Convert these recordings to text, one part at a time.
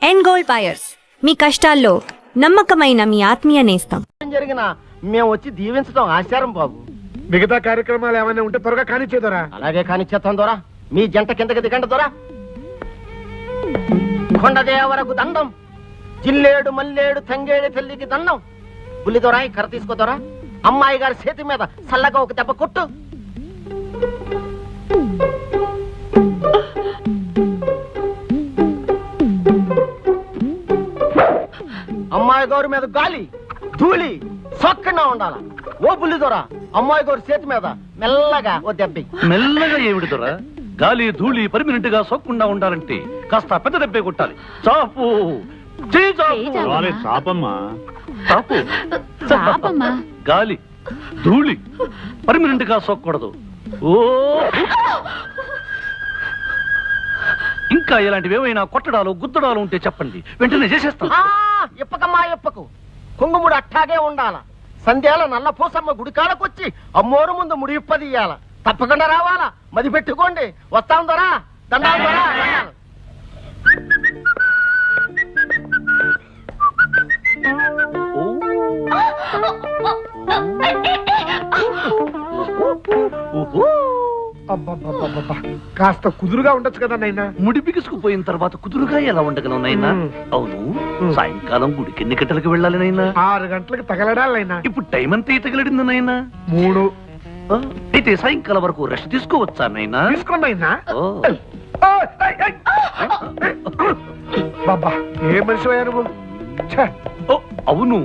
ఎన్ gold buyers మీ కష్టాల్లో నమ్మకమైన మీ ఆత్మీయ నేస్తం. జరిగినా మేము వచ్చి దీవించడం ఆచారం బాబు. మిగతా కార్యక్రమాలు ఏమైనా ఉంటే త్వరగా కానిచ్చేదోరా. అలాగే కానిచ్చేస్తాం దొరా. మీ జంట కిందకి దిగండి దొరా. కొండదేవరకు దండం, జిల్లేడు మల్లేడు తంగేడు తల్లికి దండం. బుల్లి దొరా కర్ర తీసుకోదొరా. అమ్మాయి గారి చేతి మీద చల్లగా ఒక దెబ్బ కొట్టు. అమ్మాయి గారి మీద గాలి ధూళి సొక్కగా ఉండాల. ఓ బుల్లి దొరా, అమ్మాయి గారి చేతి మీద మెల్లగా ఓ దెబ్బ. మెల్లగా ఏమిటి దొరా? గాలి ధూళి పర్మినెంట్ గా సోక్కుండా ఉండాలంటే కాస్త పెద్ద దెబ్బే కొట్టాలి. చాపు గాలి ధూళి పర్మినెంట్ గా సోక్కూడదు. ఓ ఇంకా ఇలాంటివి ఏమైనా కొట్టడాలు గుద్దడాలు ఉంటే చెప్పండి, వెంటనే చేసేస్తాం. ఇప్పకమ్మా ఇప్పకు. కుంగుముడు అట్టాగే ఉండాల. సంధ్యాల నల్ల పూసమ్మ గుడికాడకొచ్చి అమ్మోరు ముందు ముడి ఇప్పదీయాల. తప్పకుండా రావాలా. మది పెట్టుకోండి. వస్తాం దొరా. దండాలు దొరా. అబ్బబ్బబ్బబ్బబ్బా, కాస్త కుదురుగా ఉండొచ్చు కదా నైనా. ముడి బిగుసుకుపోయిన తర్వాత కుదురుగా ఎలా ఉండగలం నైనా? అవును, సాయంకాలం గుడికి ఎన్ని గంటలకు వెళ్ళాలి నైనా? 6 గంటలకు తగలడాలైనా. ఇప్పుడు టైం అంతా తగలడింది నైనా? 3. అయితే సాయంకాలం వరకు రెస్ట్ తీసుకోవచ్చా నైనా? తీసుకోండి అయినా. బాబా, ఏ మనిషి అయ్యా నువ్వు? అవును,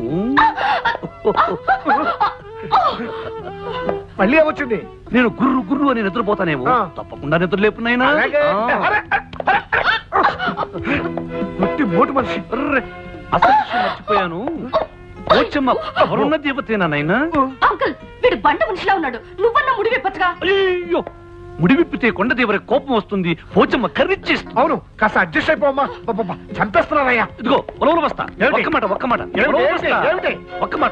మళ్ళీ ఏమొచ్చింది? నేను గుర్రు గుర్రు అని నిద్రపోతానేమో. తప్పకుండా నిద్ర లేపునైనా. మోటు మనిషి. అసలు మర్చిపోయాను. పోచమ్మ ఎవరున్న దేవతేనా నైనా? అంకుల్, వీడు బండ మనిషిలా ఉన్నాడు. నువ్వన్నా ముడి విప్పచ్చుగా. అయ్యో, ముడి విప్పితే కొండదేవర కోపం వస్తుంది. పోచమ్మ కర్రిచ్చేస్తుంది. అవును, కాస్త అడ్జస్ట్ అయిపోమ్మా. చంపేస్తున్నారయ్యా. ఇదిగో ఉలవలు బస్తా. ఒక్క మాట ఒక్క మాట ఒక్క మాట.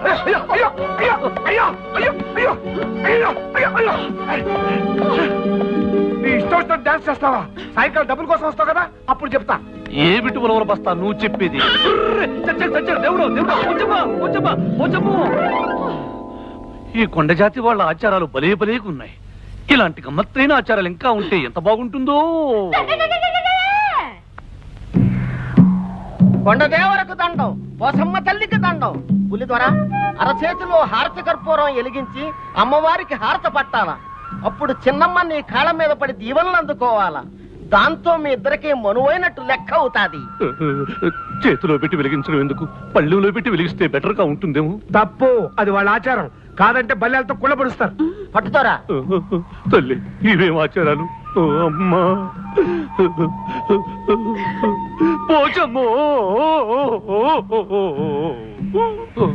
నీ ఇష్టం వచ్చిన డాన్స్ చేస్తావా? సాయంకాలం డబ్బుల కోసం వస్తావు కదా, అప్పుడు చెప్తా. ఏ బిట్టు ఉలవలు బస్తా నువ్వు చెప్పేది? దేవుడు దేవుడు, పోచమ్మ పోచమ్మ పోచమ్మ. ఈ కొండ జాతి వాళ్ళ ఆచారాలు భలే భలేగున్నాయి. ఇలాంటి గమ్మత్తైన ఆచారాలు ఇంకా ఉంటే ఎంత బాగుంటుందో. కొండదేవరకు దండం, పోసమ్మ తల్లికి దండం. పులి ద్వారా అరచేతిలో హారతి కర్పూరం ఎలిగించి అమ్మవారికి హారత పట్టాల. అప్పుడు చిన్నమ్మ నీ కాళ్ళ మీద పడి దీవెనలు అందుకోవాలా. దాంతో మీ ఇద్దరికి మనువైనట్టు లెక్క అవుతాది. చేతిలో పెట్టి వెలిగించడం ఎందుకు? పళ్ళెంలో పెట్టి వెలిగిస్తే బెటర్ గా ఉంటుందేమో. తప్పు, అది వాళ్ళ ఆచారం. కాదంటే బల్లెలతో కుళ్ళపడుస్తారు. పట్టుతారా తల్లి, ఇవేం ఆచారాలు? అమ్మా పోచమ్మో.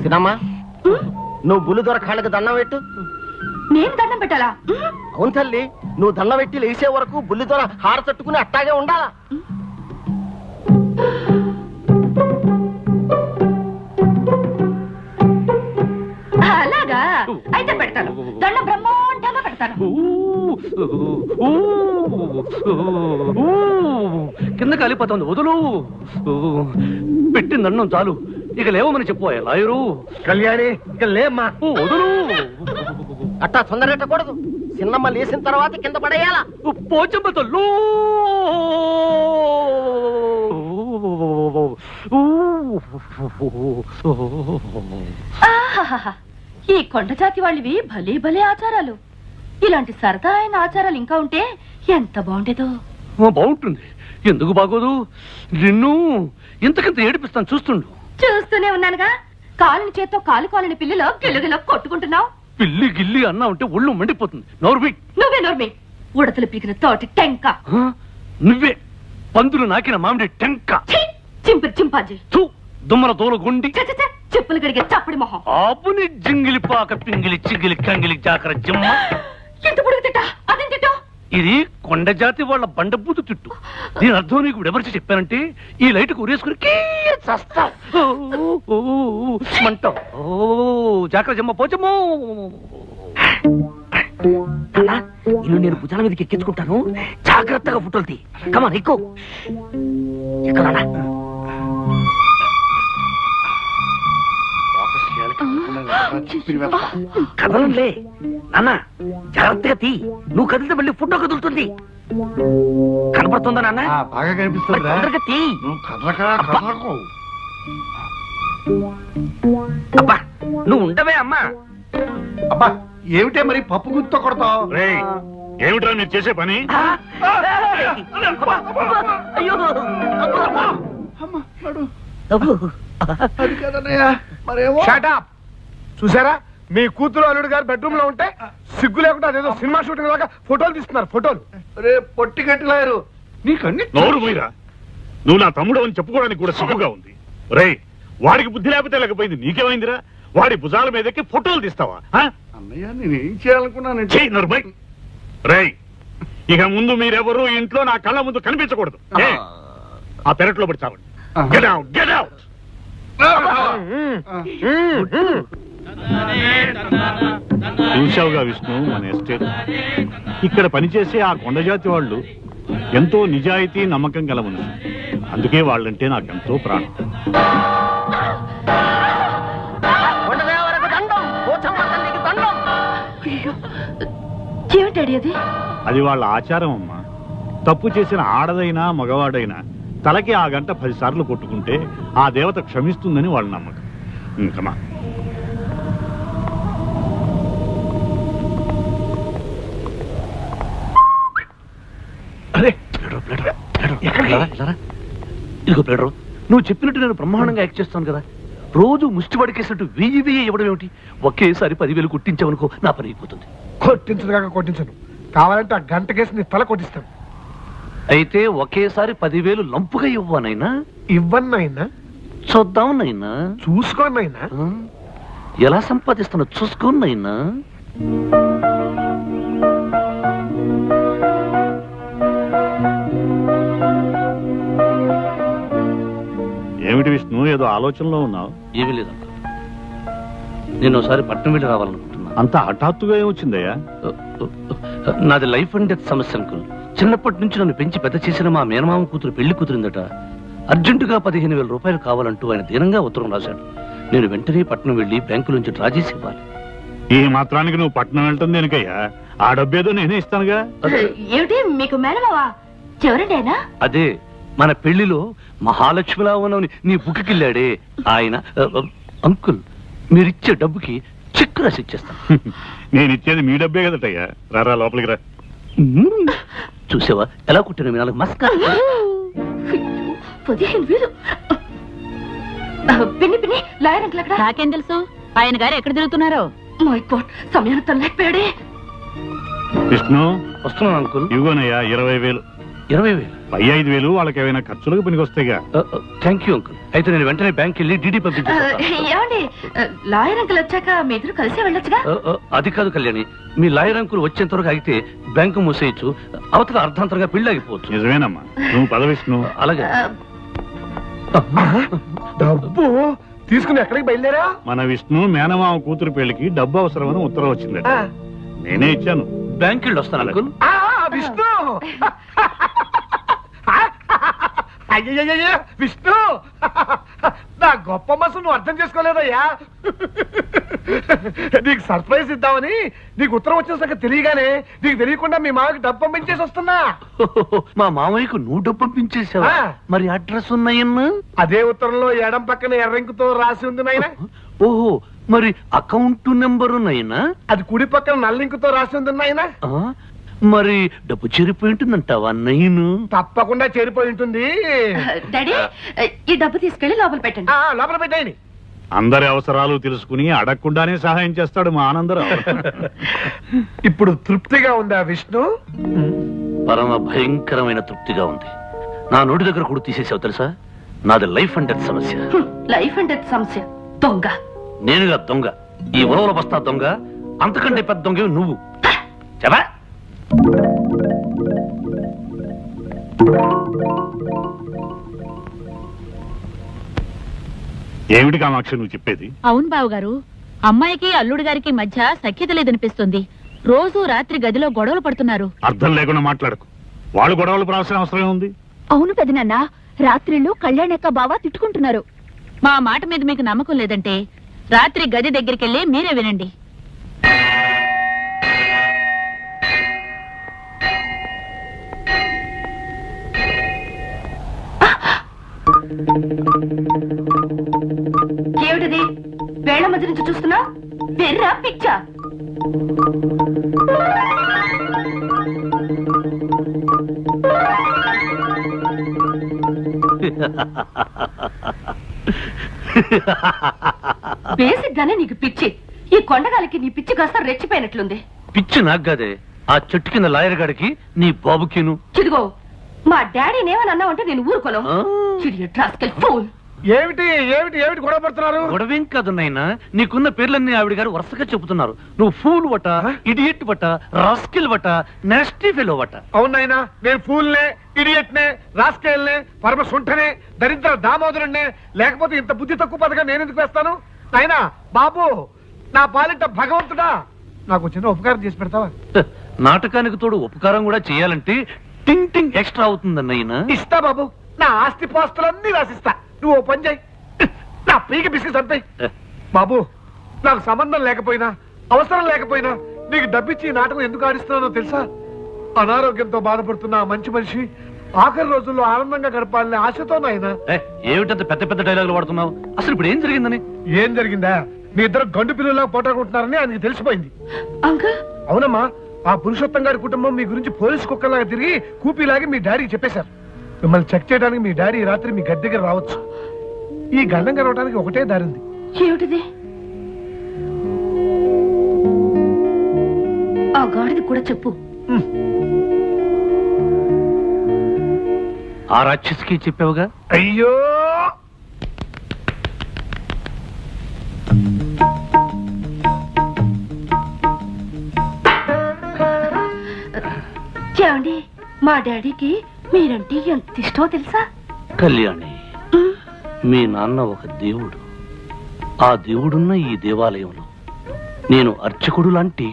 చిన్నమ్మ, నువ్వు బుల్లి దొర కాళ్ళకి దండం పెట్టు. నేను దండం పెట్టాలా? అవును తల్లి, నువ్వు దండం పెట్టి లేచే వరకు బుల్లి దొర హార తట్టుకుని అట్టాగే ఉండాలా. అలాగా అయితే పెడతాను. దండం బ్రహ్మాండంగా పెడతాను. కింద కాలిపోతుంది, వదులు. పెట్టిన దండం చాలు, ఇక లేవమని చెప్పు లాయరు. కళ్యాణి, ఇక లేమ్మా. వదులు. అట్టా తొందరెట్టకూడదు. చిన్నమ్మ లేచిన తర్వాత కింద పడేయాలా. పోచమ్మ తల్లు. ఈ కొండ జాతి వాళ్ళవి భలే భలే ఆచారాలు. ఇలాంటి సరదా అయిన ఆచారాలు ఇంకా ఉంటే ఎంత బాగుండేదో. బాగుంటుంది, ఎందుకు బాగోదు? నిన్ను ఇంతకింత ఏడిపిస్తాను, చూస్తుండు. చూస్తూనే ఉన్నానుగా. కాలుని చేత్తో కాలుకోలని పిల్లిలో గిల్లుగిలో కొట్టుకుంటున్నావు. పిల్లి గిల్లి అన్నా ఉంటే ఒళ్ళు మండిపోతుంది. నోర్మి. నువ్వే నోర్మి. ఉడతలు పీకిన తోటి టెంక. నువ్వే పందులు నాకిన మామిడి టెంక. చింపిరి చింపాజీ. దుమ్మల తోలు గుండి. చెప్పులు గడిగే చప్పడి మొహం. ఆపుని జింగిలి పాక పింగిలి చిగిలి కంగిలి జాకర జిమ్మ. ఎంత పొడుగు తిట్టా? అదేం తిట్టా? ఇది కొండ జాతి వాళ్ళ బండబూతు తిట్టు. దీని అర్థం నీకు ఎవరికి చెప్పానంటే ఈ లైట్ ఉరేసుకుని మంటావు. జాకర జిమ్మ పోచమ్మో. నేను భుజాల మీదకి ఎక్కించుకుంటాను. జాగ్రత్తగా ఫోటోలు తీ. కమాన్ ఎక్కువ. ఎక్కడ కదలంలే నాన్న, జాగ్రత్తగా తీ. నువ్వు కదిలితే మళ్ళీ ఫోటో కదులుతుంది. కనపడుతుందా నాన్న? బాగా మరి కనిపిస్తుందిరా తొందరగా తీ. నువ్వు కదలకు అబ్బా నువ్వు ఉండవే అమ్మా. అబ్బా ఏమిటే మరి పప్పు గుర్తుతో కొడతావు? ఏమిట్రా మీరు చేసే పని? ఆ! అబ్బా, అబ్బా, అయ్యో అబ్బా. అబ్బో. అది కదన్నయ్య మరేమో. Shut up! చూసారా మీ కూతురు అల్లుడు గారు బెడ్రూమ్ లో ఉంటే సిగ్గు లేకుండా అదేదో సినిమా షూటింగ్ లాగా ఫోటోలు తీస్తున్నారు. ఫోటోలు రే పొట్టి గట్టిలారు నీకన్నీ నోరు పోయిరా. నువ్వు నా తమ్ముడు అని చెప్పుకోవడానికి కూడా సిగ్గుగా ఉంది. రేయ్, వాడికి బుద్ధి లేకపోతే లేకపోయింది, నీకేమైందిరా? వాడి భుజాల మీదకి ఫోటోలు తీస్తావా? అన్నయ్య నేనేం చేయాలనుకున్నానంటే చెయ్యి నరుబై. రేయ్, ఇక ముందు మీరెవరూ ఇంట్లో నా కళ్ళ ముందు కనిపించకూడదు. ఏ? ఆ పెరట్లో పడి చావండి. Get out, get out. చూశావుగా Vishnu, మన ఎస్టేట్ ఇక్కడ పనిచేసే ఆ కొండజాతి వాళ్ళు ఎంతో నిజాయితీ నమ్మకం గల మనుషులు. అందుకే వాళ్ళంటే నాకెంతో ప్రాణం. కొండదేవరకు దండం, పోచమ్మ తల్లికి దండం. అయ్యో, ఏమిటాడి అది? అది వాళ్ళ ఆచారం అమ్మా. తప్పు చేసిన ఆడదైనా మగవాడైనా తలకి ఆ గంట 10 సార్లు కొట్టుకుంటే ఆ దేవత క్షమిస్తుందని వాళ్ళ నమ్మకం. ఇంకమా ఇదిగో ప్లేడరు, నువ్వు చెప్పినట్టు నేను బ్రహ్మాండంగా యాక్ట్ చేస్తాను కదా. రోజు ముష్టి పడికేసినట్టు వెయ్యి ఇవ్వడం ఏమిటి? ఒకేసారి 10,000 కుట్టించావనుకో, నా పని అయిపోతుంది. కొట్టించదు కాక కొట్టించను. కావాలంటే ఆ గంట కేసు నీ తల కొట్టిస్తాను. అయితే ఒకేసారి 10,000 లంపుగా ఇవ్వనైనా? ఇవ్వన్నైనా చూద్దాం నైనా. చూసుకోనైనా. ఎలా సంపాదిస్తున్నా చూసుకోనైనా. ఏమిటి విష్ణు, ఏదో ఆలోచనలో ఉన్నావు? ఏమీ లేదంట. నేను ఒకసారి పట్నం వెళ్ళి రావాలనుకుంటున్నా. అంత హఠాత్తుగా ఏమొచ్చిందయ్యా? నాది లైఫ్ అండ్ డెత్ సమస్య అంకుల్. చిన్నప్పటి నుంచి నన్ను పెంచి పెద్ద చేసిన మా మేనమామ కూతురు పెళ్లి కూతురిందట. అర్జెంటుగా 15,000 రూపాయలు కావాలంటూ ఆయన దీనంగా ఉత్తరం రాశాడు. నేను వెంటనే పట్నం వెళ్ళి బ్యాంకు నుంచి డ్రా చేసి ఇవ్వాలి. ఈ మాత్రానికి నువ్వు పట్నం వెళ్ళటం దేనికయ్యా? ఆ డబ్బేదో నేనే ఇస్తానుగా. ఏమిటి మీకు మేనమావా? ఎవరండి ఆయన? అదే మన పెళ్లిలో మహాలక్ష్మిలా ఉన్నవని నీ బుక్కిళ్ళాడే ఆయన. అంకుల్, మీరిచ్చే డబ్బుకి చెక్ రాసి ఇచ్చేస్తాను. నేను ఇచ్చేది మీ డబ్బే కదటయ్యా. రారా లోపలికి రా. చూసావా ఎలా కుట్టిన మీ నాలుగు మస్కా. 15,000. పిన్ని పిన్ని, లాయర్ అంకుల్ అక్కడ. నాకేం తెలుసు ఆయన గారు ఎక్కడ తిరుగుతున్నారో? మై గాడ్, సమయాన్ని తనలేకపోయాడే. విష్ణు, వస్తున్నాను అంకుల్. ఇవ్వనయ్యా 20,000. 20,000? పై 5,000 వాళ్ళకి ఏమైనా ఖర్చులకు పనికొస్తాయిగా. Thank you uncle. అయితే నేను వెంటనే బ్యాంక్ వెళ్ళి డీడీ పంపించేస్తాను. ఏమండి, లాయర్ అంకుల్ వచ్చాక మీ ఇద్దరు కలిసి వెళ్ళొచ్చుగా? అది కాదు కళ్యాణి, మీ లాయర్ అంకుల్ వచ్చేంత వరకు ఆగితే బ్యాంకు మూసేయచ్చు, అవతల అర్ధాంతరంగా పెళ్లి ఆగిపోవచ్చు. నిజమేనమ్మా, నువ్వు పద విష్ణు. అలాగే. డబ్బు తీసుకుని ఎక్కడికి బయలుదేరా? మన విష్ణు మేనమామ కూతురు పెళ్లికి డబ్బు అవసరమని ఉత్తరం వచ్చిందట. నేనే ఇచ్చాను. బ్యాంక్ వెళ్ళి వస్తాను అంకుల్. విష్ణు అయ్యయ్యయ్య విష్ణు, నా గొప్ప మనసు నువ్వు అర్థం చేసుకోలేదయ్యా. నీకు సర్ప్రైజ్ ఇద్దామని నీకు ఉత్తరం వచ్చిన సంగతి తెలియగానే నీకు తెలియకుండా మీ మామకి డబ్బు పంపించేసి వస్తున్నా. మా మామయ్యకు నువ్వు డబ్బు పంపించేసావా? మరి అడ్రస్ ఉన్నాయన్నా? అదే ఉత్తరంలో ఎడం పక్కన ఎర్రంకుతో రాసి ఉంది నాయనా. ఓహో, మరి అకౌంట్ నెంబర్ ఉన్నాయినా? అది కుడి పక్కన నల్లింకుతో రాసి ఉంది నాయనా. మరి డబ్బు చేరిపోయి ఉంటుందంటావా నైను? తప్పకుండా చేరిపోయి ఉంటుంది. డాడీ, ఈ డబ్బు తీసుకెళ్లి లోపల పెట్టండి. లోపల పెట్టేయండి. అందరి అవసరాలు తెలుసుకుని అడగకుండానే సహాయం చేస్తాడు మా ఆనందరావు. ఇప్పుడు తృప్తిగా ఉందా విష్ణు? పరమ భయంకరమైన తృప్తిగా ఉంది. నా నోటి దగ్గర కూడా తీసేసావు తెలుసా? నాది లైఫ్ అండ్ డెత్ సమస్య. లైఫ్ అండ్ డెత్ సమస్య. దొంగ నేనుగా దొంగ, ఈ ఉలవల బస్తా దొంగ, అంతకంటే పెద్ద దొంగ నువ్వు. చెప్పా ఏమిటి కామాక్షి నువ్వు చెప్పేది? అవును బావగారు, అమ్మాయికి అల్లుడు గారికి మధ్య సఖ్యత లేదనిపిస్తుంది. రోజు రాత్రి గదిలో గొడవలు పడుతున్నారు. అర్థం లేకుండా మాట్లాడకు. వాళ్ళు గొడవలు పడాల్సిన అవసరం ఉంది. అవును పెదనాన్న, రాత్రిళ్ళు కళ్యాణక్క బావ తిట్టుకుంటున్నారు. మా మాట మీద మీకు నమ్మకం లేదంటే రాత్రి గది దగ్గరికెళ్ళి మీరే వినండి. ఏమిటిది? వేళ మధ్య నుంచి చూస్తున్నా వెర్రా పిచ్చా? బేసిక్ గానే నీకు పిచ్చి. ఈ కొండగాలికి నీ పిచ్చి కాస్త రెచ్చిపోయినట్లుంది. పిచ్చి నాకు కాదే, ఆ చెట్టు కింద లాయర్ గాడికి నీ బాబుకిను. చిదిగో, మా డాడీని ఏమని అన్నావంటే నేను ఊరుకోను. ఏమిటి ఏమిటి ఏమిటి గొడవ పడుతున్నారు? గొడవేం కాదు నాయనా, నీకున్న పేర్లన్నీ ఆవిడ గారు వరుసగా చెబుతున్నారు. నువ్వు ఫూల్ వట, ఇడియట్ వట, రాస్కిల్ వట, నెస్టీ ఫెలో వట. అవునాయనా, నేను ఫూల్నే, ఇడియట్నే, రాస్కేల్నే, పరమ సుంఠనే, దరిద్ర దామోదరుణ్ణే. లేకపోతే ఇంత బుద్ధి తక్కువ పథకం నేను ఎందుకు వేస్తాను? నాయనా బాబు, నా పాలిట భగవంతుడా, నాకు చిన్న ఉపకారం చేసి పెడతావా? నాటకానికి తోడు ఉపకారం కూడా చేయాలంటే టింగ్ టింగ్ ఎక్స్ట్రా అవుతుందన్నయ్యనా. ఇస్తా బాబు, నా ఆస్తి పాస్తులన్నీ రాసిస్తా. నువ్వు ఓ పని చేయి, నా పీకి బిస్కెట్ అంతాయి. బాబు, నాకు సంబంధం లేకపోయినా, అవసరం లేకపోయినా నీకు డబ్బిచ్చి ఈ నాటకం ఎందుకు ఆడిస్తున్నానో తెలుసా? అనారోగ్యంతో బాధపడుతున్న ఆ మంచి మనిషి ఆఖరి రోజుల్లో ఆనందంగా గడపాలనే ఆశతో నాయనా. ఏమిటంత పెద్ద పెద్ద డైలాగులు వాడుతున్నావు? అసలు ఇప్పుడు ఏం జరిగిందని? ఏం జరిగిందా? మీ ఇద్దరు గండు పిల్లలా పోటాడుకుంటున్నారని ఆయనకి తెలిసిపోయింది. అంకుల్, అవునమ్మా, ఆ పురుషోత్తం గారి కుటుంబం మీ గురించి పోలీసు కుక్కలాగా తిరిగి కూపీలాగి మీ డాడీకి చెప్పేశారు. మిమ్మల్ని చెక్ చేయడానికి మీ డాడీ రాత్రి మీ గది దగ్గర రావచ్చు. ఈ గండం గడవడానికి ఒకటే దారింది. ఏమిటిది? ఆ గాడిది కూడా చెప్పు. ఆ రాక్షసికి చెప్పావుగా? అయ్యో, ఏమండి, మా డాడీకి మీరంటే ఎంత ఇష్టమో తెలుసా? కళ్యాణి, మీ నాన్న ఒక దేవుడు. ఆ దేవుడున్న ఈ దేవాలయంలో నేను అర్చకుడు లాంటి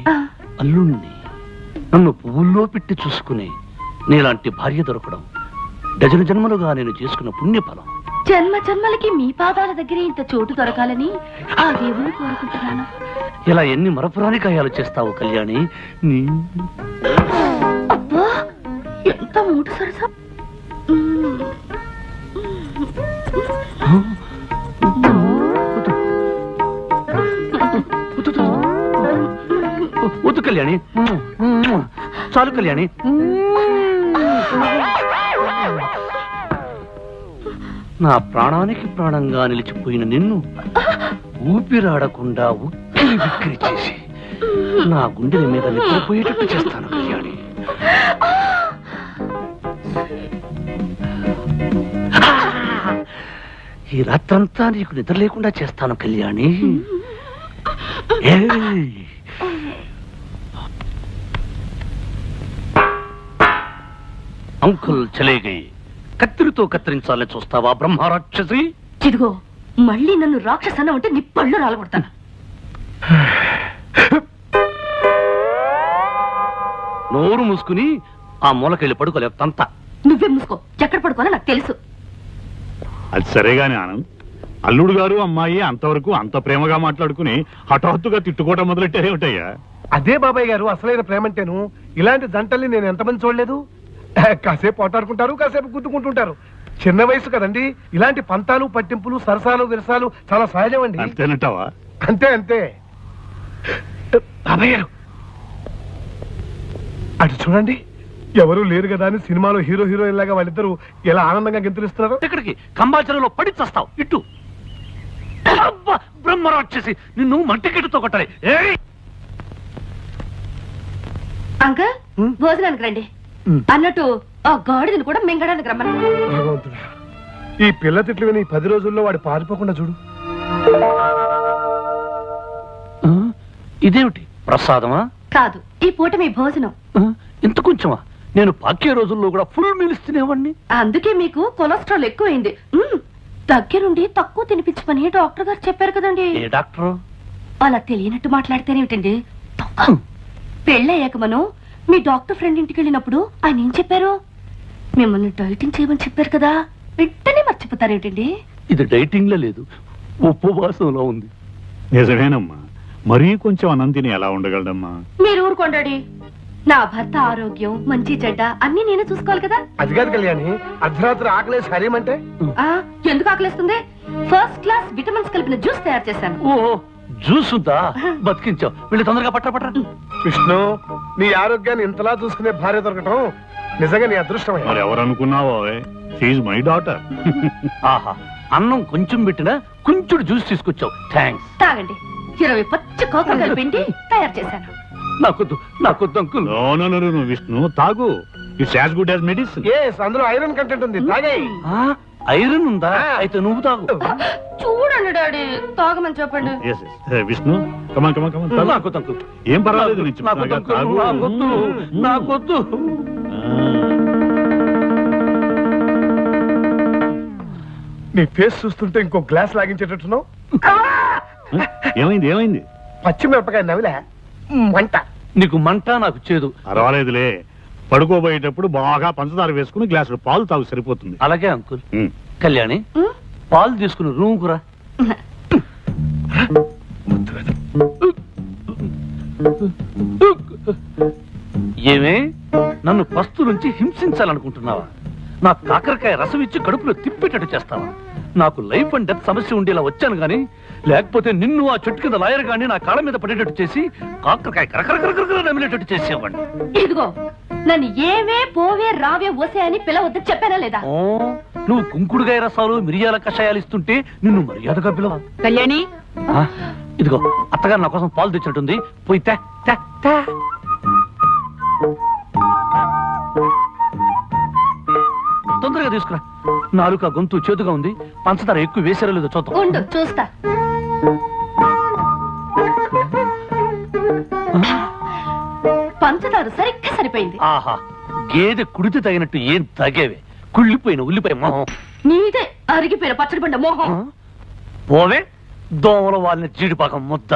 అల్లుణ్ణి. నన్ను పువ్వుల్లో పెట్టి చూసుకునే నీలాంటి భార్య దొరకడం డజన జన్మలుగా నేను చేసుకున్న పుణ్యఫలం. జన్మ జన్మలకి మీ పాదాల దగ్గర ఇంత చోటు దొరకాలని ఆ దేవుని కోరుకుంటున్నాను. ఇలా ఎన్ని మరపురాని కాయాలు చేస్తావు కళ్యాణి? అబ్బా, ఎంత మూడు సరసం. వద్దు కళ్యాణి, చాలు కళ్యాణి. నా ప్రాణానికి ప్రాణంగా నిలిచిపోయిన నిన్ను ఊపిరాడకుండా ఉక్కిరి బిక్కిరి చేసి నా గుండెల మీద నిద్రపోయేటట్టు చేస్తాను కళ్యాణి. ఈ రాత్రంతా నీకు నిద్ర లేకుండా చేస్తాను కళ్యాణి. అంకుల్ చలేగై, కత్తిరితో కత్తిరించాలని చూస్తావా బ్రహ్మరాక్షసి? చిదిగో, మళ్ళీ నన్ను రాక్షసన్న ఉంటే నీ పళ్ళు రాలగొడతాను. నోరు మూసుకుని ఆ మూలకెళ్ళి పడుకోలేవు తంత. నువ్వే మూసుకో, ఎక్కడ పడుకోనో నాకు తెలుసు. అది సరేగాని ఆనంద్, అల్లుడు గారు అమ్మాయి అంతవరకు అంత ప్రేమగా మాట్లాడుకుని హఠాత్తుగా తిట్టుకోవటం మొదలెట్టారేమిటయ్యా? అదే బాబాయ్ గారు అసలైన ప్రేమంటేను. ఇలాంటి జంటల్ని నేను ఎంతమంది చూడలేదు. కాసేపు పోటాడుకుంటారు, కాసేపు గుద్దుకుంటుంటారు. చిన్న వయసు కదండి. ఇలాంటి పంతాలు పట్టింపులు సరసాలు విరసాలు చాలా సహజం అండి. అంతేనంటావా? అంతే అంతే. బాబాయ్ గారు అటు చూడండి, ఎవరు లేరు కదా అని సినిమాలో హీరో హీరోయిన్ లాగా వాళ్ళిద్దరు ఎలా ఆనందంగా గెంతులిస్తున్నారు. ఇక్కడికి కంబాచరంలో పడి చస్తావు. ఇట్టు బ్రహ్మరాక్షసి, నిన్ను మంటికెట్టుతో కొట్టాలి. అంకల్, భోజనానికి రండి. అన్నట్టు ఆ గాడిదని కూడా మింగడానికి రమ్మను. భగవంతుడా, ఈ పిల్ల తిట్లు విని 10 రోజుల్లో వాడు పారిపోకుండా చూడు. ఇదేమిటి ప్రసాదమా? కాదు, ఈ పూట మీ భోజనం. ఇంత కొంచెమా? నేను పాకే రోజుల్లో కూడా ఫుల్ మీల్స్ తినేవాడిని. అందుకే మీకు కొలెస్ట్రాల్ ఎక్కువైంది. దగ్గరుండి తక్కువ తినిపించమని డాక్టర్ గారు చెప్పారు కదండి. ఏ డాక్టర్? అలా తెలియనట్టు మాట్లాడితేనేమిటండి? పెళ్ళయ్యాక మనం మీ డాక్టర్ ఫ్రెండ్ ఇంటికి వెళ్ళినప్పుడు ఆయన ఏం చెప్పారు? మిమ్మల్ని డైటింగ్ చేయమని చెప్పారు కదా. వెంటనే మర్చిపోతారేమిటండి? ఇది డైటింగ్ లో లేదు, ఉపవాసంలో ఉంది. నిజమేనమ్మా, మరీ కొంచెం అన్నం తిని ఎలా ఉండగలడమ్మా? మీరు ఊరుకోండి. నా భర్త ఆరోగ్యం మంచి చెడ్డ అన్ని నేనే చూసుకోవాలి కదా. అది కాదు కళ్యాణి, అర్ధరాత్రి ఆకలేసి హరేమంటే ఆ ఎందుకు ఆకలిస్తుంది? ఫస్ట్ క్లాస్ విటమిన్స్ కలిపిన జ్యూస్ తయారు చేశాను. ఓ జ్యూస్ ఉందా? బతికించావు. వీళ్ళు తొందరగా పట్ట. విష్ణు, నీ ఆరోగ్యాన్ని ఇంతలా చూసుకునే భార్య దొరకటం నిజంగా నీ అదృష్టమే. మరి ఎవరనుకున్నావో, షీఈ్ మై డాటర్. ఆహా, అన్నం కొంచెం పెట్టినా కొంచెం జ్యూస్ తీసుకొచ్చావు. థ్యాంక్స్. తాగండి. 20 పచ్చి కోకలు కలిపిండి తయారు చేశాను. నాకొద్దు అంకుల్. నో విష్ణు, తాగు. It's as good as medicine. అందులో ఐరన్ కంటెంట్ ఉంది, తాగేయ్. ఐరన్ ఉందా? అయితే నువ్వు తాగు. చూడండి డాడీ, తాగమని చెప్పండి. విష్ణు, కమాన్ నాకొద్దు అంకుల్. ఏం పర్వాలేదు, నేను చెప్తున్నాగా, తాగు. నాకొద్దు. నీ ఫేస్ చూస్తుంటే ఇంకో గ్లాస్ లాగించేటట్టున్నావు. ఏమైంది? పచ్చిమిరపకాయ నవిలే మంట. నీకు మంట, నాకు చేదు. పర్వాలేదులే, పడుకోబోయేటప్పుడు బాగా పంచదార వేసుకుని గ్లాసులు పాలు తాగు, సరిపోతుంది. అలాగే అంకుల్. కళ్యాణి, పాలు తీసుకుని రూమ్ కురా. ఏమే, నన్ను పస్తు నుంచి హింసించాలనుకుంటున్నావా? నా కాకరకాయ రసం ఇచ్చి కడుపులో తిప్పేటట్టు చేస్తావా? నాకు లైఫ్ అండ్ డెత్ సమస్య ఉండేలా వచ్చాను గాని, లేకపోతే నిన్ను ఆ చెట్టు కింద లాయర్ గాని నా కాళ్ళ మీద పడేటట్టు చేసి కాకరకాయ కరకర నమిలేటట్టు చేసేవాడిని. ఇదిగో, నన్ను ఏవే పోవే రావే ఓసే అని పిలవద్దు చెప్పానా లేదా? ఓ, నువ్వు కుంకుడుగాయ రసాలు మిరియాల కషాయాలు ఇస్తుంటే నిన్ను మర్యాదగా పిలవ. కళ్యాణి, ఇదిగో అత్తగారు నా కోసం పాలు తెచ్చినట్టుంది, పోయి తే తే తే. తొందరగా తీసుకురా. నాలుక గొంతు చేతుగా ఉంది, పంచదార ఎక్కువ వేసారో లేదో చూద్దాం. ఉండు చూస్తా. పంచదార సరిగ్గా సరిపోయింది. ఆహా, గేదె కుడితే తగినట్టు ఏం తగేవే. కుళ్ళిపోయిన ఉల్లిపాయ మొహం. నీదే అరిగిపోయిన పచ్చడి పండ మోహం. పోవే, దోమల వాళ్ళని జీడిపాకం ముద్ద.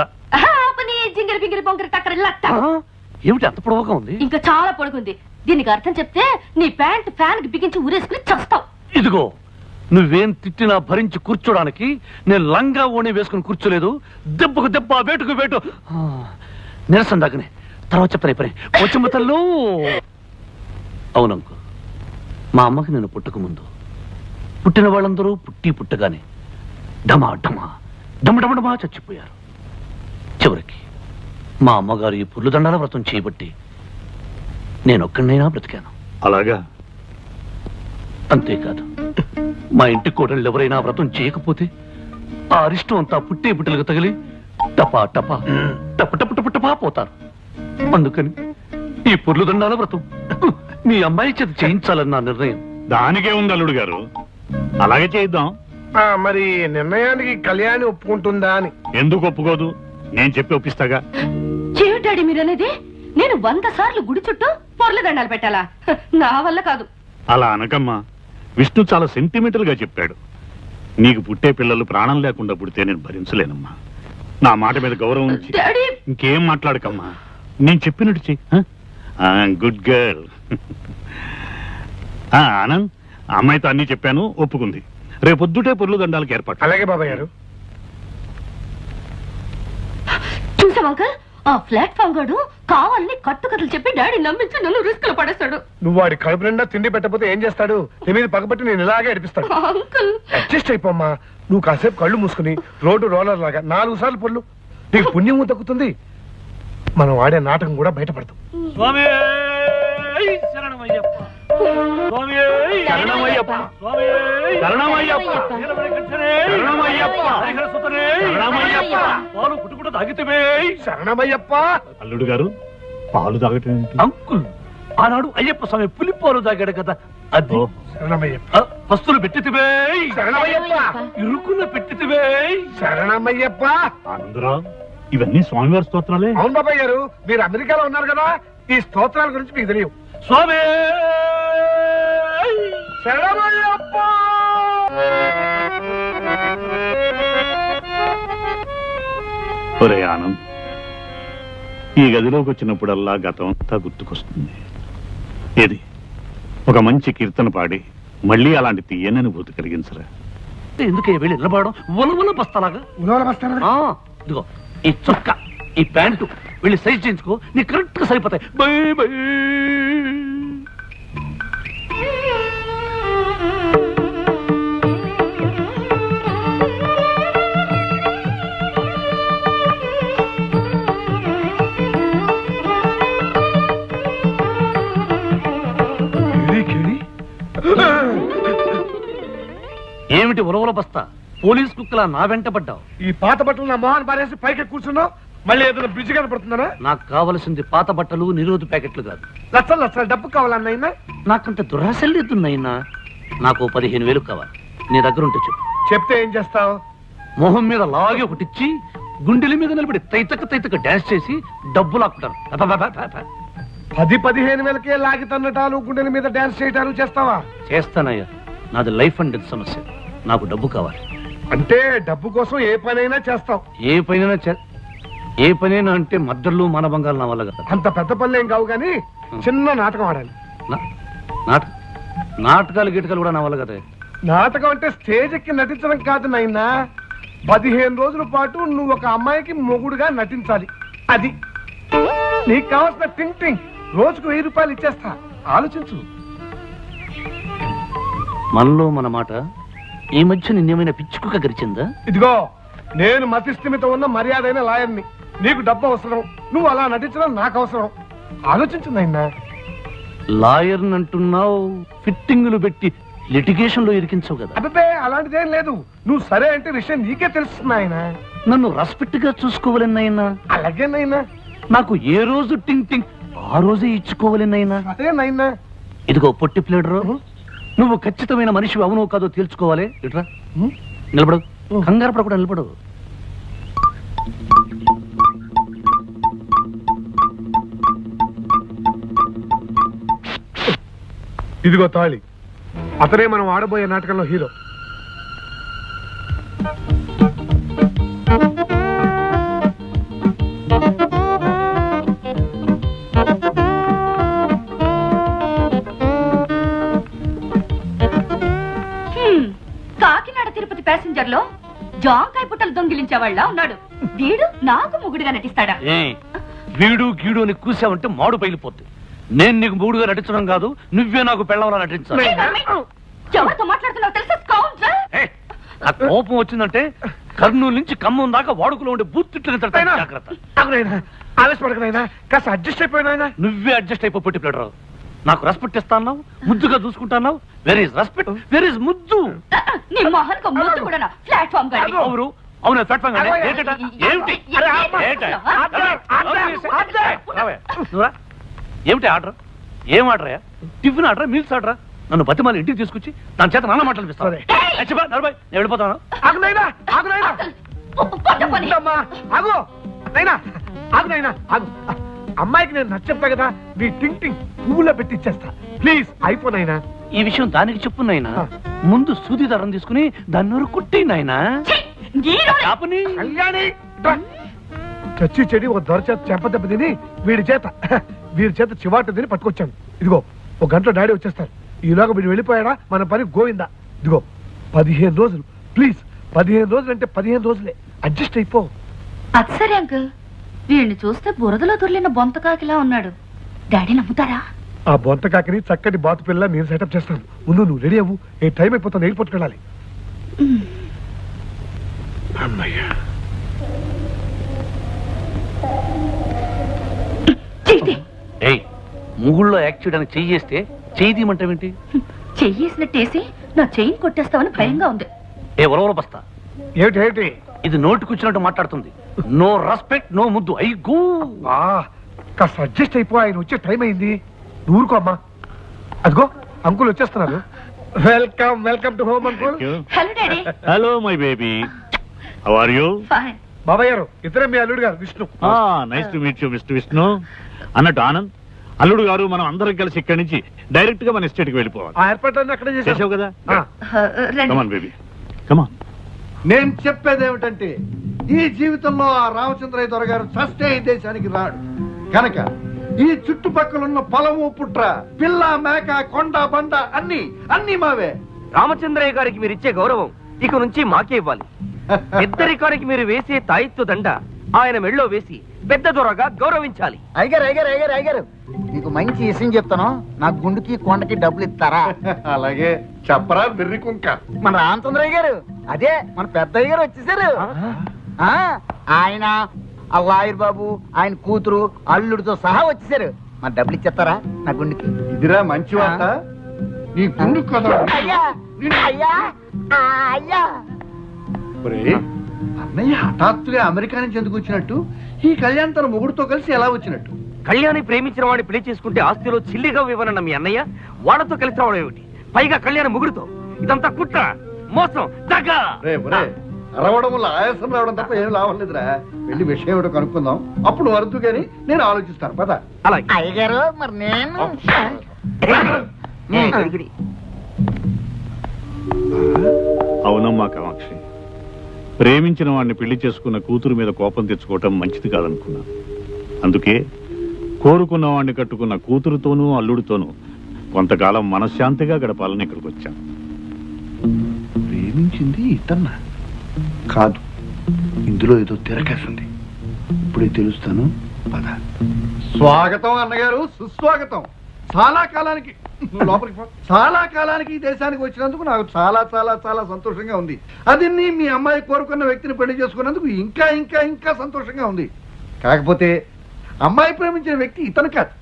జింగిరి పింగిరి పొంగిరి టక్కరి లట్ట. ఏమిటి అంత పొడవుగా ఉంది? ఇంకా చాలా పొడుగుంది. దీనికి అర్థం చెప్తే నీ ప్యాంట్ ఫ్యాన్ కి బిగించి ఊరేసుకుని చస్తావు. ఇదిగో, నువ్వేం తిట్టినా భరించి కూర్చోడానికి నేను లంగా ఓణి వేసుకుని కూర్చోలేదు. దెబ్బకు దెబ్బ, వేటుకు వేటు. నిరసన దాకనే తర్వాత చెప్తాను. పని వచ్చమ్మ తల్లు. అవునంకు, మా అమ్మకి నేను పుట్టక ముందు పుట్టిన వాళ్ళందరూ పుట్టగానే డమా డమా డమడమడమా చచ్చిపోయారు. చివరికి మా అమ్మగారు ఈ పుర్లుదండాల వ్రతం చేయబట్టి నేనొక్కడినైనా బ్రతికాను. అలాగా? అంతేకాదు, మా ఇంటి కోడళ్ళు ఎవరైనా వ్రతం చేయకపోతే ఆ అరిష్టం అంతా పుట్టే పుట్టలుగా తగిలి టపా టపా టప టప టప టపా పోతారు. అందుకని ఈ పుర్లుదండాల వ్రతం మీ అమ్మాయి చేత చేయించాలని నా నిర్ణయం. దానికే ఉంది అల్లుడు గారు, అలాగే చేద్దాం. మరి నిర్ణయానికి కళ్యాణి ఒప్పుకుంటుందా అని? ఎందుకు ఒప్పుకోదు? నేను చెప్పి ఒప్పిస్తాగా. ఏమిటాడి మీరనేది? నేను 100 సార్లు గుడి చుట్టూ పొర్ల దండాలు పెట్టాలా? నా వల్ల కాదు. అలా అనకమ్మా, విష్ణు చాలా సెంటిమెంటల్ గా చెప్పాడు. నీకు పుట్టే పిల్లలు ప్రాణం లేకుండా పుడితే నేను భరించలేనమ్మా. నా మాట మీద గౌరవం ఉంచి డాడీ, ఇంకేం మాట్లాడకమ్మా. నేను చెప్పినట్టు చెయ్యి. Good girl. ఆనంద్, అమ్మాయితో అన్ని చెప్పాను, ఒప్పుకుంది. రేపొద్దుటే పొర్లు దండాలకు ఏర్పాటు. అలాగే బాబాయ్ గారు. చూసాం అంకల్, ఆ ప్లాట్ఫామ్ గాడు కావాలని కట్టుకథలు చెప్పి డాడీ నమ్మించి నన్ను రిస్క్ లో పడేస్తాడు. నువ్వు వాడి కడుపు నిండా తిండి పెట్టకపోతే ఏం చేస్తాడు? నీ మీద పగబట్టి నేను ఇలాగే ఏడిపిస్తాడు. Uncle, adjust అయిపోమ్మా. నువ్వు కాసేపు కళ్ళు మూసుకుని రోడ్డు రోలర్ లాగా 4 సార్లు పొర్లు, నీకు పుణ్యము దక్కుతుంది. మనం ఆడే నాటకం కూడా బయటపడతాం. స్వామి శరణమయ్యప్ప, స్వామి శరణమయ్యప్ప, స్వామి శరణమయ్యప్ప, శరణమయ్యప్ప, శరణమయ్యప్ప, పాలు పుట్టుకుంటూ తాగితేవే శరణమయ్యప్ప. అల్లుడు గారు, పాలు తాగటం ఏంటి? అంకుల్, ఆనాడు అయ్యప్ప స్వామి పులిపాలు తాగాడు కదా, అది. శరణమయ్యప్ప. పస్తులు పెట్టితివే, శరణమయ్యప్ప. ఇరుకున పెట్టితివే, శరణమయ్యప్ప. ఆనందరావు, ఇవన్నీ స్వామివారి స్తోత్రాలే. అవును బాబాయ్ గారు, మీరు అమెరికాలో ఉన్నారు కదా, ఈ స్తోత్రాల గురించి మీకు తెలియవు. స్వామి శరణమయ్యప్ప. ఒరే ఆనంద్, ఈ గదిలోకి వచ్చినప్పుడల్లా గతం అంతా గుర్తుకొస్తుంది. ఏది ఒక మంచి కీర్తన పాడి మళ్ళీ అలాంటి తీయని అనుభూతి కలిగించరా? ఎందుకే వెళ్ళి నిలబడడం ఉలవల బస్తాలాగా? ఉలవల బస్తానా? ఇదిగో ఈ చొక్కా ఈ ప్యాంటు వెళ్ళి సైజ్ చేయించుకో, నీ కరెక్ట్ గా సరిపోతాయి. By by. ఏమిటి ఉలవల బస్తా, పోలీస్ కుక్కలా నా వెంట పడ్డావు? ఈ పాత బట్టలు నా మొహాన్ని పారేసి పైకి కూర్చున్నావు. మళ్ళీ ఏదైనా బ్రిడ్జ్ కనపడుతుందా? నాకు కావలసింది పాత బట్టలు, నిరోధు ప్యాకెట్లు కాదు. లక్షలు లక్షలు డబ్బు కావాలన్నైనా? నాకంత దురాశలు లేదున్నాయినా. నాకు 15,000 కావాలి. నీ దగ్గర ఉంటే చెప్పు. చెప్తే ఏం చేస్తావు? మొహం మీద లాగే ఒకటిచ్చి గుండెల మీద నిలబడి తైతక డాన్స్ చేసి డబ్బు లాక్కుంటాను. 10-15 వేలకే లాగి తన్నటాలు, గుండెల మీద డాన్స్ చేయటాలు చేస్తావా? చేస్తానయ్యా. నాది లైఫ్ అండ్ డెత్ సమస్య. నాకు డబ్బు కావాలి. అంటే డబ్బు కోసం ఏ పనైనా చేస్తావు? ఏ పనైనా అంటే మద్దర్లు మానభంగాలు నా వల్ల కాదు. అంత పెద్ద పనులు ఏం కావు గానీ చిన్న నాటకం ఆడాలి. నాటకాలు గిటకాలు కూడా నా వల్ల కదా. నాటకం అంటే స్టేజ్ ఎక్కి నటించడం కాదు నాయనా. 15 రోజుల పాటు నువ్వు ఒక అమ్మాయికి మొగుడుగా నటించాలి. అది నీకు కావాల్సిన టింగ్. రోజుకు 1000 రూపాయలు ఇచ్చేస్తా. ఆలోచించు. మనలో మన మాట ఈ మధ్య నిన్నేమైనా పిచ్చుకుక గరిచిందా? ఇదిగో, నేను మతిస్థిమిత ఉన్న మర్యాదైన లాయర్ని. నీకు డబ్బు అవసరం, నువ్వు అలా నటించడం నాకు అవసరం. ఆలోచించు నాయనా. లాయర్ అంటున్నావు, ఫిట్టింగులు పెట్టి లిటిగేషన్ లో ఇరికించవు కదా? అబ్బే, అలాంటిదేం లేదు. నువ్వు సరే అంటే విషయం నీకే తెలుస్తుంది ఆయన. నన్ను రెస్పెక్ట్ గా చూసుకోవాలన్నైనా. అలాగే నైనా. నాకు ఏ రోజు టింగ్ ఆ రోజే ఇచ్చుకోవాలన్నైనా. అదే నైనా. ఇదిగో పొట్టి ప్లేడరు, నువ్వు ఖచ్చితమైన మనిషి అవునో కాదో తేల్చుకోవాలి. ఇట్రా, నిలబడు. కంగారు పడకుండా నిలబడు. ఇదిగో తాళి. అతనే మనం ఆడబోయే నాటకంలో హీరో. కాకినాడ తిరుపతి ప్యాసింజర్ లో జాంకాయ పుట్టలు దొంగిలించేవాళ్ళ ఉన్నాడు. వీడు నాకు మొగుడుగా నటిస్తాడా? వీడు గీడు అని కూసావంటే మాడు పగిలిపోద్ది. నేను నీకు మూడుగా నటించడం కాదు, నువ్వే నాకు పెళ్ళవలా నటించాలి. ఎవరితో మాట్లాడుతున్నావు తెలుసా? ఆ కోపం వచ్చిందంటే కర్నూలు నుంచి ఖమ్మం దాకా వాడుకలో ఉండే బూత్తిట్లు జాగ్రత్త. ఆవేశపడకనైనా, కాస్త అడ్జస్ట్ అయిపోయినా. నువ్వే అడ్జస్ట్ అయిపో పొట్టి ప్లేడరు. నాకు రెస్పెక్ట్ ఇస్తాను, ముద్దుగా చూసుకుంటాను. Where is respect, where is ముద్దు? నీ మొహన్కు ముద్దు కూడా ప్లాట్ఫామ్ గాడి. అవును ప్లాట్ఫామ్ గాడి. ఏమిటి ఏమిటి ఆర్డర్? ఏం ఆర్డర్? టిఫిన్ ఆర్డరా, మీల్స్ ఆర్డరా? నన్ను బతిమాలి ఇంటికి తీసుకొచ్చి దాని చేత నాన్న మాట్లాడిపిస్తాను. నేను వెళ్ళిపోతాను. అమ్మాయికి నేను నచ్చప్పా కదా, నీ టింగ్ పువ్వులో పెట్టి ఇచ్చేస్తా. ప్లీజ్ అయిపో నాయనా. ఈ విషయం దానికి చెప్పు నాయనా. ముందు సూది దారం తీసుకుని దాన్ని నోరు కుట్టి నాయనా. కళ్యాణి, చచ్చి చెడి ఒక దొర చేత చెంపదెబ్బ తిని వీడి చేత చివాట తిని పట్టుకొచ్చాను. ఇదిగో, ఒక గంటలో డాడీ వచ్చేస్తారు. ఈలోగా వీడు వెళ్ళిపోయాడా మన పని గోవిందా. ఇదిగో 15 రోజులు ప్లీజ్. 15 రోజులు అంటే 15 రోజులే. అడ్జస్ట్ అయిపో. అది సరే అంకుల్, వీడిని చూస్తే బురదలో దొర్లిన బొంతకాకిలా ఉన్నాడు. డాడీ నమ్ముతారా? ఆ బొంతకాకిని చక్కటి బాతు పిల్ల నేను సెటప్ చేస్తాను. ముందు నువ్వు రెడీ అవ్వు. ఏ టైం అయిపోతుంది, ఎయిర్పోర్ట్కి వెళ్ళాలి. అమ్మయ్యా. ముగుళ్ళో యాక్ట్ చేయడానికి చెయ్యి చేస్తే చెయ్యి తీయమంటావేంటి? చెయ్యేసినట్టేసి నా చెయ్యి కొట్టేస్తావని భయంగా ఉంది. ఏ ఉలవల బస్తా, ఏమిటి ఇది నోటికొచ్చినట్టు మాట్లాడుతుంది. నో రెస్పెక్ట్, నో ముద్దు. I go. కాస్త అడ్జస్ట్ అయిపో. ఆయన వచ్చే టైం అయింది. ఊరుకో అమ్మా. అదిగో అంకుల్ వచ్చేస్తున్నారు. Welcome to home uncle. Hello daddy. Hello my baby, how are you? Fine. బాబాయ్ గారు, ఇతరే మీ అల్లుడు గారు Vishnu. Nice to meet you mister Vishnu. అన్నట్టు ఆనంద్, అల్లుడు గారు మనం అందరం కలిసి ఇక్కడి నుంచి డైరెక్ట్ గా మన ఎస్టేట్ కి వెళ్ళిపోవాలి. ఆ ఏర్పాట్లన్నీ అక్కడే చేసావు కదా. రండి. కమాన్ బేబీ, కమాన్. నేను చెప్పేది ఏమిటంటే, ఈ జీవితంలో ఆ రామచంద్రయ్య దొర గారు చస్తే ఈ దేశానికి రాడు కనుక ఈ చుట్టుపక్కలున్న పొలము, పుట్ర, పిల్ల, మేక, కొండ, బండ అన్ని మావే. రామచంద్రయ్య గారికి మీరు ఇచ్చే గౌరవం ఇక నుంచి మాకే ఇవ్వాలి. పెద్దరికానికి మీరు వేసే తాయిత్తు దండ ఆయన మెళ్ళో వేసి పెద్ద దొరగా గౌరవించాలి. అయ్యారు నీకు మంచి విషయం చెప్తాను. నా గుండుకి కొండకి డబ్బులు ఇస్తారా? అలాగే చెప్పరా బిర్రి కుంక. మన రామచంద్రయ్య గారు, అదే మన పెద్దయ్య గారు వచ్చేసారు. ఆయన ఆ లాయర్ బాబు, ఆయన కూతురు, అల్లుడితో సహా వచ్చేసారు. మన డబ్బులు ఇచ్చేస్తారా నా గుండుకి? ఇదిరా మంచి వార్త. నీ గుండు కదా అయ్యా అయ్యా అయ్యా. ఒరేయ్, అన్నయ్య హఠాత్తుగా అమెరికా నుంచి ఎందుకు వచ్చినట్టు? ఈ కళ్యాణ్ తన మొగుడుతో కలిసి ఎలా వచ్చినట్టు? కళ్యాణి ప్రేమించిన వాడిని పెళ్లి చేసుకుంటే ఆస్తిలో చిల్లిగా ఇవ్వనన్న మీ అన్నయ్య వాళ్ళతో కలిసి రావడం ఏమిటి? పైగా కళ్యాణ ముగుడుతో. ఇదంతా కుట్ర, మోసం, దగ్గ. అరవడం వల్ల ఆయాసం రావడం తప్ప ఏం లాభం లేదురా. వెళ్ళి విషయం ఏమిటో కనుక్కుందాం. అప్పుడు వరదు గాని నేను ఆలోచిస్తాను. పద. అలాగే. అయ్యగారు మరి నేను అవునమ్మా కామాక్షి, ప్రేమించిన వాడిని పెళ్లి చేసుకున్న కూతురు మీద కోపం తెచ్చుకోవటం మంచిది కాదనుకున్నా. అందుకే కోరుకున్న వాడిని కట్టుకున్న కూతురుతోనూ అల్లుడితోనూ కొంతకాలం మనశ్శాంతిగా గడపాలని ఇక్కడికి వచ్చాను. ప్రేమించింది ఇతన్నా కాదు, ఇందులో ఏదో తిరగేసింది. ఇప్పుడే తెలుస్తాను. పద. స్వాగతం అన్నగారు, సుస్వాగతం. చాలా కాలానికి లోపలికి పో. చాలా కాలానికి ఈ దేశానికి వచ్చినందుకు నాకు చాలా చాలా చాలా సంతోషంగా ఉంది. అది మీ అమ్మాయి కోరుకున్న వ్యక్తిని పెళ్లి చేసుకున్నందుకు ఇంకా ఇంకా ఇంకా సంతోషంగా ఉంది. కాకపోతే అమ్మాయి ప్రేమించిన వ్యక్తి ఇతను కాదు.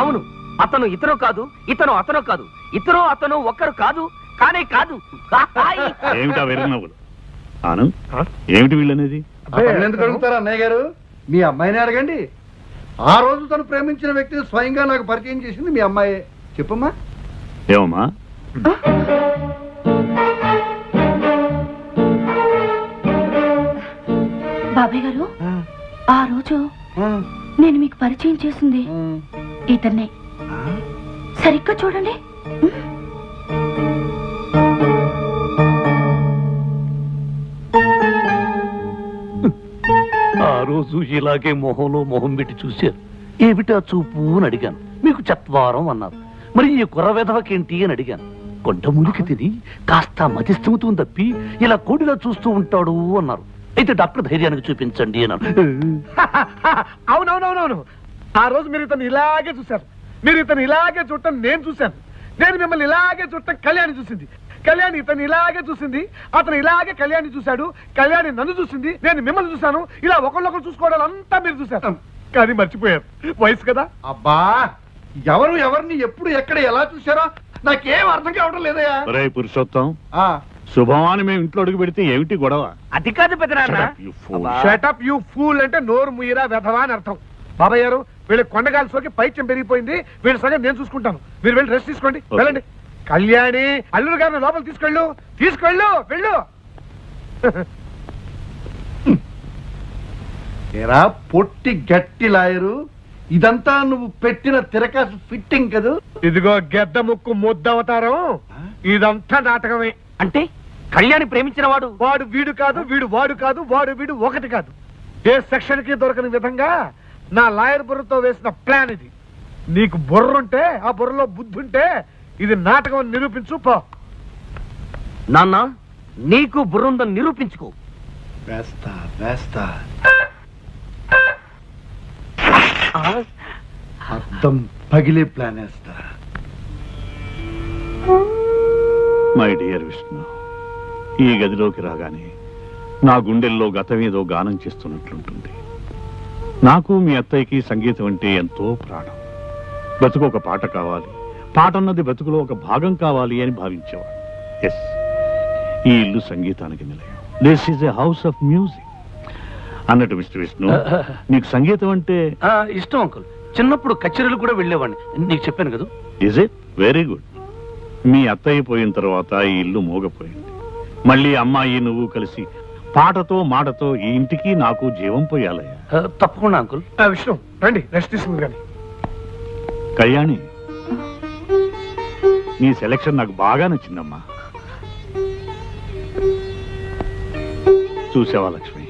అవును, అతను ఇతను కాదు, ఇతను అతను కాదు, ఇతను అతను ఒక్కరు కాదు, కానే కాదు. ఏమిటా వెర్రి నవ్వులు? ఆనంద్, ఏమిటి వీళ్ళనేది? ఎందుకు అడుగుతారు అన్నయ్య గారు? మీ అమ్మాయిని అడగండి. ఆ రోజు తను ప్రేమించిన వ్యక్తిని స్వయంగా నాకు పరిచయం చేసింది మీ అమ్మాయే. చెప్పమ్మా. ఏమమ్మా? బాబాయ్ గారు, ఆ రోజు నేను మీకు పరిచయం చేసింది ఇతన్నే. సరిగ్గా చూడండి. ఆ రోజు ఇలాగే మొహంలో మొహం పెట్టి చూశారు. ఏమిటా చూపు అని అడిగాను. మీకు చత్వారం అన్నారు. మరి ఈ కుర్ర వెధవకేంటి అని అడిగాను. కొండ మురికి తిని కాస్త మతిస్థిమతం తప్పి ఇలా కోడిలా చూస్తూ ఉంటాడు అన్నారు. అయితే డాక్టర్ ధైర్యానికి చూపించండి అన్నారు. అవునవునవునవును, ఆ రోజు మీరు ఇతను ఇలాగే చూశారు. మీరు ఇతను ఇలాగే చూడటం నేను చూశాను. నేను మిమ్మల్ని ఇలాగే చూడటం కళ్యాణి చూసింది. కళ్యాణి ఇతను ఇలాగే చూసింది. అతను ఇలాగే కళ్యాణి చూశాడు. కళ్యాణి నన్ను చూసింది, నేను మిమ్మల్ని చూశాను. ఇలా ఒకళ్ళొకరు చూసుకోవడం అంతా మీరు చూశారు. కానీ మర్చిపోయారు, వయసు కదా. అబ్బా, ఎవరు ఎవరిని ఎప్పుడు ఎక్కడ ఎలా చూశారో నాకేం అర్థం కావడం లేదయ్యా. ఒరే పురుషోత్తం, శుభమాని మేము ఇంట్లో అడుగు పెడితే ఏమిటి గొడవ? అది కాదు పెద్దనాన్న. షటప్ యూ ఫూల్ అంటే నోరు ముయ్యరా వెధవా అని అర్థం. బాబాయ్ గారు, వీళ్ళ కొండగాలి సోకి పైత్యం పెరిగిపోయింది. వీళ్ళ సంగతి నేను చూసుకుంటాను. మీరు వెళ్ళి రెస్ట్ తీసుకోండి. వెళ్ళండి. కళ్యాణి, అల్లుడు గారిని లోపల తీసుకెళ్ళు. వెళ్ళు. ఏరా పొట్టి గట్టి లాయరు, ఇదంతా నువ్వు పెట్టిన తిరకాసు ఫిట్టింగ్ కదూ? ఇదిగో గెద్ద ముక్కు ముద్దవతారం, ఇదంతా నాటకమే. అంటే కళ్యాణి ప్రేమించిన వాడు వాడు వీడు కాదు, వీడు వాడు కాదు, వాడు వీడు ఒకటి కాదు. ఏ సెక్షన్ కి దొరకని విధంగా నా లాయర్ బుర్రతో వేసిన ప్లాన్ ఇది. నీకు బుర్రుంటే, ఆ బుర్రలో బుద్ధి ఉంటే ఇది నాటకం అని నిరూపించు పో. నాన్న, నీకు బుర్రుందని నిరూపించుకో. వేస్తా అర్థం పగిలే ప్లాన్ వేస్తా. మై డియర్ విష్ణు, ఈ గదిలోకి రాగానే నా గుండెల్లో గతమేదో గానం చేస్తున్నట్లుంటుంది. నాకు మీ అత్తయ్యకి సంగీతం అంటే ఎంతో ప్రాణం. బతుకు ఒక పాట కావాలి, పాట అన్నది బతుకులో ఒక భాగం కావాలి అని భావించేవాడు. ఎస్, ఈ ఇల్లు సంగీతానికి నిలయం. This is a house of music అన్నట్టు. మిస్టర్ విష్ణు, నీకు సంగీతం అంటే ఇష్టం అంకుల్. చిన్నప్పుడు కచేరీలు కూడా వెళ్ళేవాడిని, నీకు చెప్పాను కదా. Is it? Very good. మీ అత్తయ్య పోయిన తర్వాత ఈ ఇల్లు మోగపోయింది. మళ్ళీ అమ్మాయి నువ్వు కలిసి పాటతో మాటతో ఈ ఇంటికి నాకు జీవం పోయాలయ్యా. తప్పకుండా అంకుల్. విష్ణు రండి, రెస్ట్ తీసుకుంది. కానీ కళ్యాణి, నీ సెలక్షన్ నాకు బాగా నచ్చిందమ్మా. చూసావా లక్ష్మి,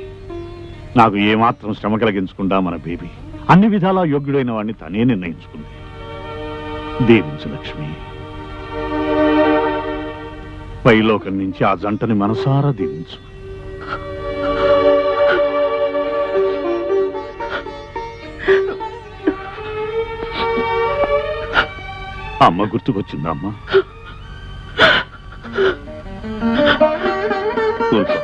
నాకు ఏమాత్రం శ్రమ కలిగించకుండా మన బేబీ అన్ని విధాలా యోగ్యుడైన వాడిని తనే నిర్ణయించుకుంది. దీవించు లక్ష్మి. పైలోకం నుంచి ఆ జంటని మనసారా దీవించు. అమ్మ గుర్తుకొచ్చిందా అమ్మా? ఊరుకో.